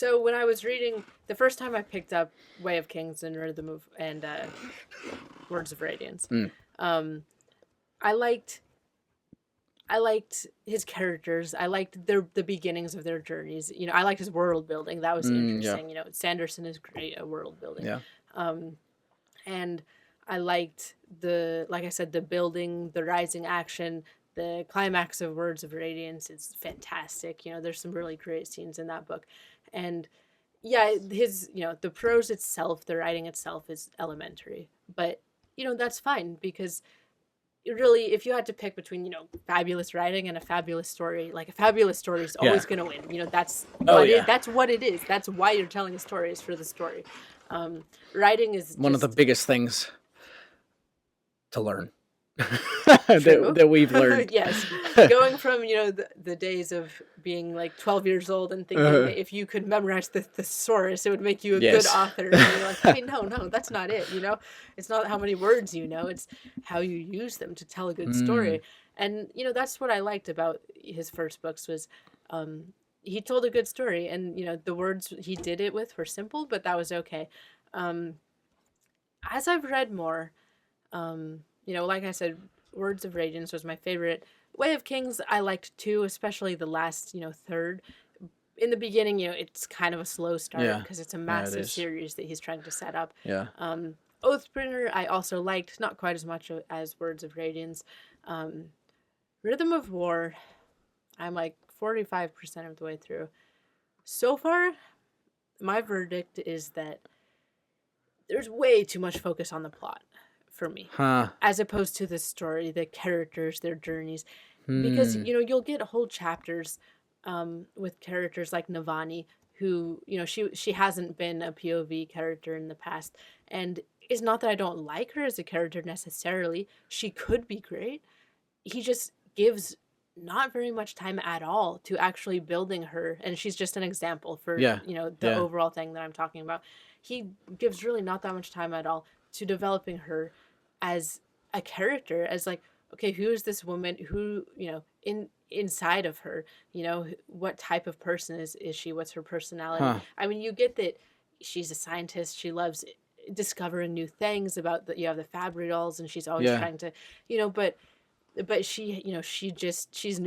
So when I was reading the first time I picked up Way of Kings and Rhythm of and Words of Radiance, Mm. um, I liked I liked his characters. I liked the beginnings of their journeys. I liked his world building. That was Yeah. interesting. Sanderson is great at world building. Yeah. Um, and I liked like I said, the building, the rising action, the climax of Words of Radiance is fantastic. There's some really great scenes in that book, and yeah, the prose itself, the writing itself is elementary, but that's fine because really, if you had to pick between fabulous writing and a fabulous story, like a fabulous story is always Yeah. going to win. That's Oh, what yeah. that's what it is. That's why you're telling a story, is for the story. Writing is One of the just biggest things to learn true. that we've learned. Yes, going from the days of being like 12 years old and thinking that if you could memorize the thesaurus, it would make you a good Yes. author. And you're like, hey, no, that's not it. It's not how many words it's how you use them to tell a good story. And that's what I liked about his first books was he told a good story, and the words he did it with were simple, but that was okay. As I've read more, like I said, Words of Radiance was my favorite. Way of Kings I liked too, especially the last third. In the beginning, it's kind of a slow start because it's a massive series that he's trying to set up. Yeah. Oathbringer I also liked, not quite as much as Words of Radiance. Rhythm of War, I'm like 45% of the way through. So far, my verdict is that there's way too much focus on the plot for me, as opposed to the story, the characters, their journeys. Because you'll get whole chapters with characters like Navani, who she hasn't been a POV character in the past, and it's not that I don't like her as a character necessarily. She could be great. He just gives not very much time at all to actually building her, and she's just an example for the overall thing that I'm talking about. He gives really not that much time at all to developing her as a character, as like, okay, who is this woman, who inside of her, what type of person is she, what's her personality. I mean, you get that she's a scientist, she loves discovering new things about you have the Fabry dolls, and she's always trying to but she she's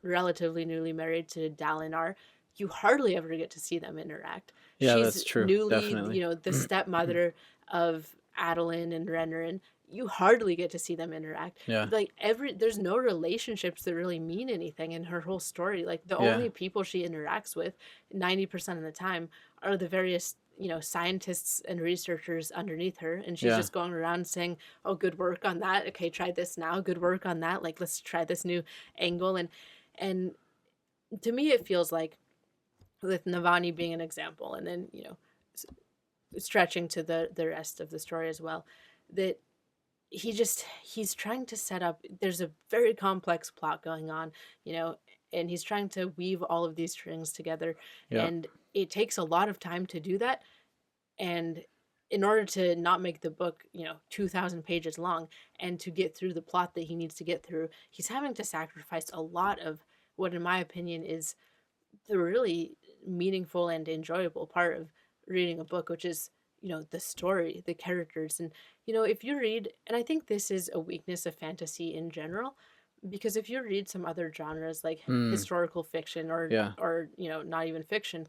relatively newly married to Dalinar. You hardly ever get to see them interact. Yeah, She's that's true. newly, Definitely. The stepmother of Adeline and Renarin. You hardly get to see them interact. Yeah. Like there's no relationships that really mean anything in her whole story. Like the only people she interacts with 90% of the time are the various scientists and researchers underneath her, and she's just going around saying, oh, good work on that, okay, try this now, good work on that, like let's try this new angle. And to me it feels like, with Navani being an example, and then stretching to the rest of the story as well, that he's trying to set up, there's a very complex plot going on, and he's trying to weave all of these strings together, and it takes a lot of time to do that. And in order to not make the book 2,000 pages long, and to get through the plot that he needs to get through, he's having to sacrifice a lot of what, in my opinion, is the really meaningful and enjoyable part of reading a book, which is the story, the characters. And if you read, and I think this is a weakness of fantasy in general, because if you read some other genres like historical fiction, or not even fiction,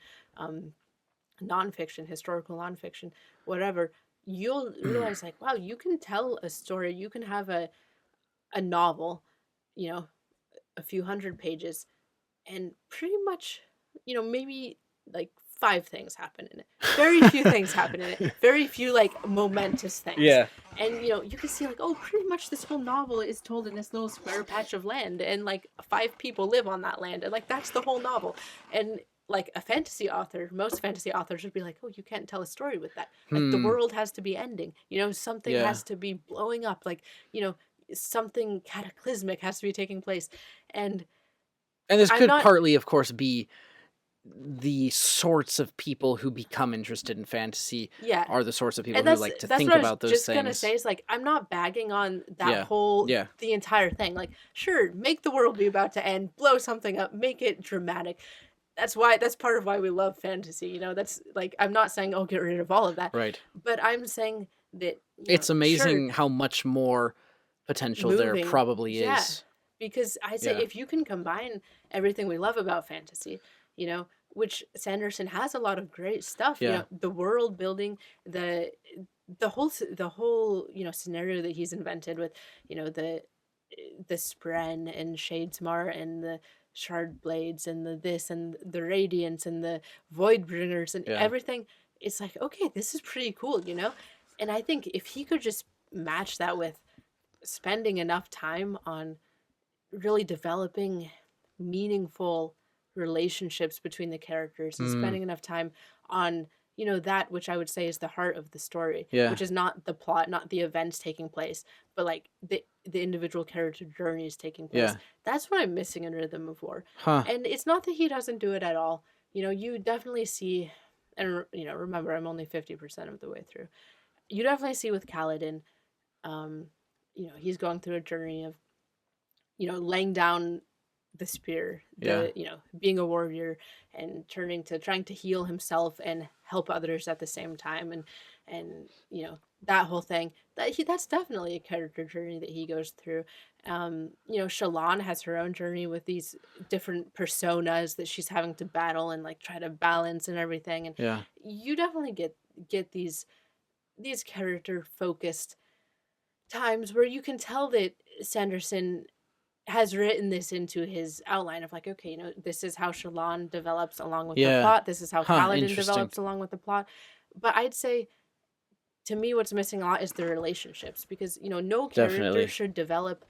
nonfiction, historical nonfiction, whatever, you'll realize like, wow, you can tell a story, you can have a novel, a few hundred pages, and pretty much maybe like 5 things happen in it, very few things happen in it, very few like momentous things, and you can see like, oh, pretty much this whole novel is told in this little square patch of land, and like 5 people live on that land, and like that's the whole novel. And like a fantasy author, most fantasy authors would be like, oh, you can't tell a story with that, like the world has to be ending, something has to be blowing up, like something cataclysmic has to be taking place. And this could partly, of course, be the sorts of people who become interested in fantasy are the sorts of people who like to think about those things. That's what I was just gonna say, is like, I'm not bagging on that whole the entire thing. Like, sure, make the world be about to end, blow something up, make it dramatic. that's part of why we love fantasy. You know, that's like, I'm not saying, oh, get rid of all of that. Right. But I'm saying that it's amazing how much more potential there probably is. Because I say if you can combine everything we love about fantasy, you know, which Sanderson has a lot of great stuff, you know, the world building, the whole, you know, scenario that he's invented with, you know, the Spren and Shadesmar and the Shard Blades and the this and the Radiance and the Voidbringers and everything. It's like, okay, this is pretty cool, you know? And I think if he could just match that with spending enough time on really developing meaningful relationships between the characters and spending enough time on, you know, that which I would say is the heart of the story, which is not the plot, not the events taking place, but like the individual character journeys taking place. That's what I'm missing in Rhythm of War. And it's not that he doesn't do it at all. You know, you definitely see, and you know, remember, I'm only 50% of the way through. You definitely see with Kaladin, you know, he's going through a journey of, you know, laying down the spear, you know, being a warrior and turning to trying to heal himself and help others at the same time, and you know, that whole thing, that's definitely a character journey that he goes through. You know, Shallan has her own journey with these different personas that she's having to battle and like try to balance and everything, and you definitely get these character focused times where you can tell that Sanderson has written this into his outline of like, okay, you know, this is how Shallan develops along with the plot. This is how Kaladin develops along with the plot. But I'd say, to me, what's missing a lot is the relationships, because, you know, no character should develop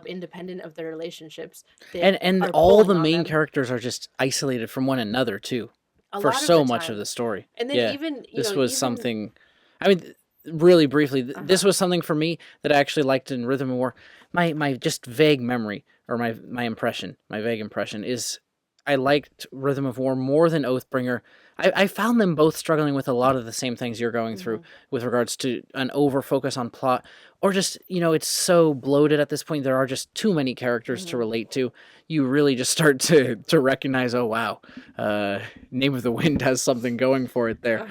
independent of their relationships. And all the main characters are just isolated from one another too, for so much of the story. And then even, you this know, was something, I mean, really briefly, this was something for me that I actually liked in Rhythm of War. My just vague memory, or my vague impression is I liked Rhythm of War more than Oathbringer. I found them both struggling with a lot of the same things you're going through with regards to an over focus on plot, or just, you know, it's so bloated at this point. There are just too many characters to relate to. You really just start to recognize, oh wow, Name of the Wind has something going for it there.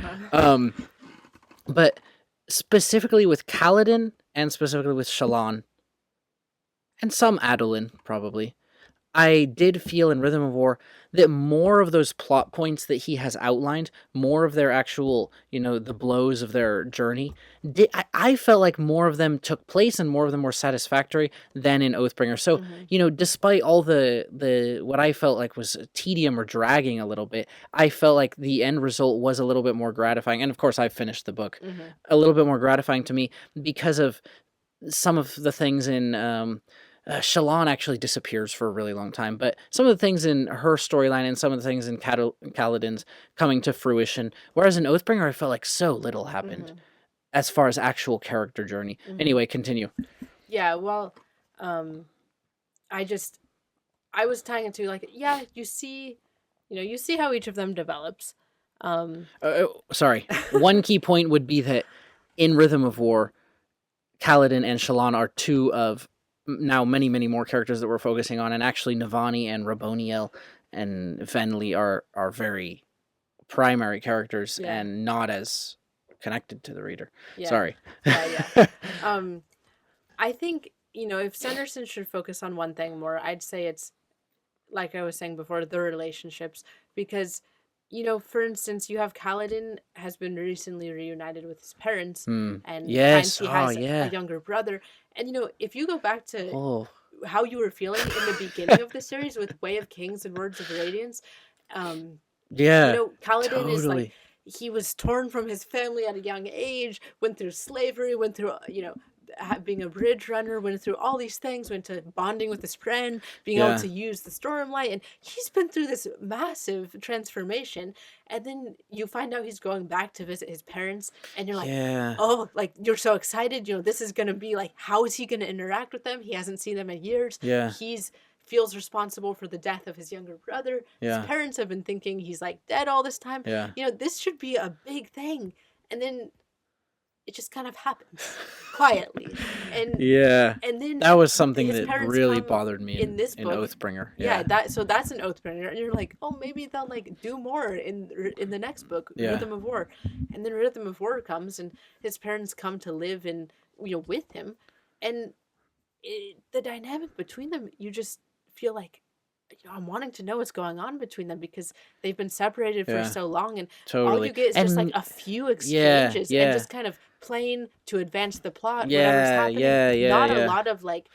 But specifically with Kaladin and specifically with Shallan, and some Adolin, probably, I did feel in Rhythm of War that more of those plot points that he has outlined, more of their actual, you know, the blows of their journey, I felt like more of them took place and more of them were satisfactory than in Oathbringer. So, you know, despite all the what I felt like was tedium or dragging a little bit, I felt like the end result was a little bit more gratifying. And of course, I finished the book. A little bit more gratifying to me because of some of the things in Shallan actually disappears for a really long time, but some of the things in her storyline and some of the things in Kaladin's coming to fruition, whereas in Oathbringer I felt like so little happened as far as actual character journey. Anyway, continue. Yeah, well, I was tying it to like, yeah, you see how each of them develops. Sorry. One key point would be that in Rhythm of War, Kaladin and Shallan are two of now many, many more characters that we're focusing on, and actually Navani and Raboniel and Venli are very primary characters and not as connected to the reader. Sorry. I think, you know, if Sanderson should focus on one thing more, I'd say it's, like I was saying before, the relationships, because, you know, for instance, you have Kaladin has been recently reunited with his parents, and finds he has a younger brother. And, you know, if you go back to how you were feeling in the beginning of the series with Way of Kings and Words of Radiance, you know, Kaladin is like, he was torn from his family at a young age, went through slavery, went through, you know, being a bridge runner, went through all these things, went to bonding with his friend, being able to use the Stormlight, and he's been through this massive transformation. And then you find out he's going back to visit his parents, and you're like, oh, like, you're so excited, you know, this is gonna be like, how is he gonna interact with them? He hasn't seen them in years. He's feels responsible for the death of his younger brother. His parents have been thinking he's like dead all this time. You know, this should be a big thing. And then it just kind of happens quietly. And Yeah. and then That was something his that parents really come bothered me in this in book. Oathbringer. Yeah, Yeah. that's an Oathbringer, and you're like, oh, maybe they'll like do more in the next book, Yeah. Rhythm of War, and then Rhythm of War comes, and his parents come to live in with him, and the dynamic between them, you just feel like I'm wanting to know what's going on between them because they've been separated for Yeah. so long, and all Totally. you get is just like And a few yeah, exchanges and yeah. just kind of playing to advance the plot, whatever's Yeah, happening. yeah, Not a yeah. lot of like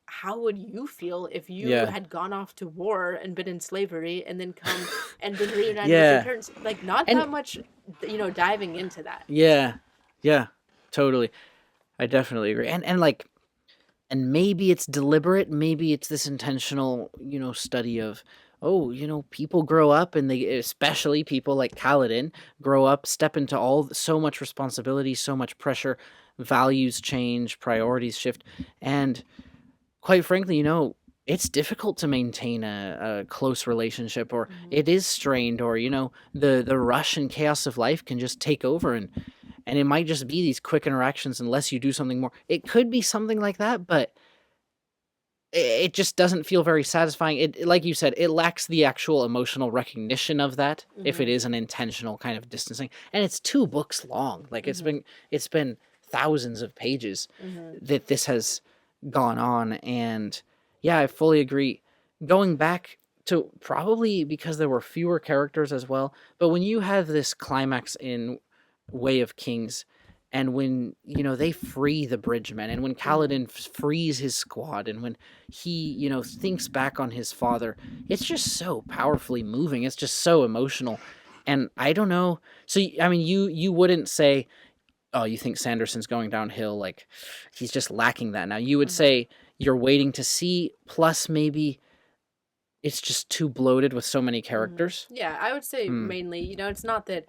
how would you feel if you Yeah. had gone off to war and been in slavery and then come and been reunited with Yeah. your parents? Like, not And that much, diving into that. yeah. Yeah. Totally. I definitely agree. And like, and maybe it's deliberate, maybe it's this intentional, study of, oh, people grow up, and they, especially people like Kaladin, grow up, step into so much responsibility, so much pressure, values change, priorities shift, and quite frankly, it's difficult to maintain a close relationship, or it is strained, or the rush and chaos of life can just take over, and it might just be these quick interactions unless you do something more. It could be something like that, but it just doesn't feel very satisfying. It, like you said, it lacks the actual emotional recognition of that, if it is an intentional kind of distancing. And it's 2 books long. Like, it's been thousands of pages that this has gone on, and yeah, I fully agree. Going back to, probably because there were fewer characters as well, but when you have this climax in Way of Kings, and when they free the bridgemen, and when Kaladin frees his squad, and when he thinks back on his father, it's just so powerfully moving. It's just so emotional, and I don't know. So I mean, you wouldn't say, oh, you think Sanderson's going downhill, like he's just lacking that now. You would say you're waiting to see, plus maybe it's just too bloated with so many characters. Yeah, I would say mainly, it's not that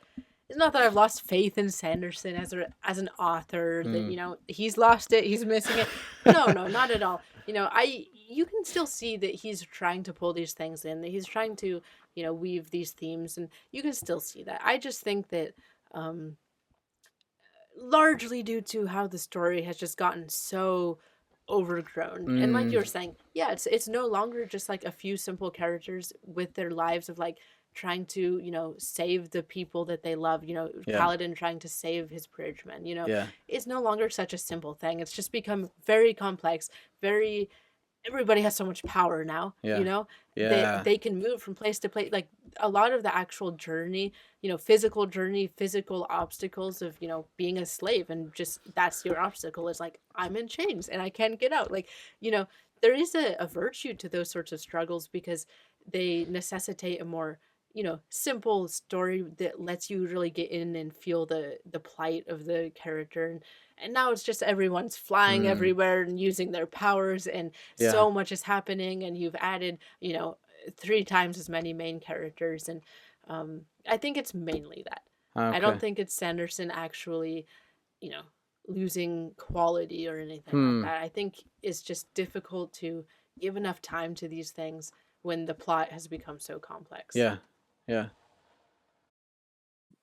I've lost faith in Sanderson as an author, that he's lost it, he's missing it. No, not at all. You can still see that he's trying to pull these things in, that he's trying to, weave these themes, and you can still see that. I just think that largely due to how the story has just gotten so overgrown, and like you were saying, yeah, it's no longer just like a few simple characters with their lives of like trying to save the people that they love, Kaladin trying to save his bridgemen, it's no longer such a simple thing. It's just become very complex, very, everybody has so much power now, they can move from place to place. Like, a lot of the actual journey, physical obstacles of being a slave, and just that's your obstacle, is like, I'm in chains and I can't get out. Like, there is a virtue to those sorts of struggles, because they necessitate a more simple story that lets you really get in and feel the plight of the character. And now it's just everyone's flying everywhere and using their powers, and so much is happening, and you've added 3 times as many main characters, and I think it's mainly that. Okay. I don't think it's Sanderson actually losing quality or anything like that. I think it's just difficult to give enough time to these things when the plot has become so complex. Yeah.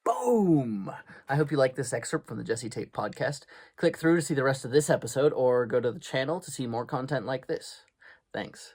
Boom! I hope you liked this excerpt from the Jesse Tate podcast. Click through to see the rest of this episode, or go to the channel to see more content like this. Thanks.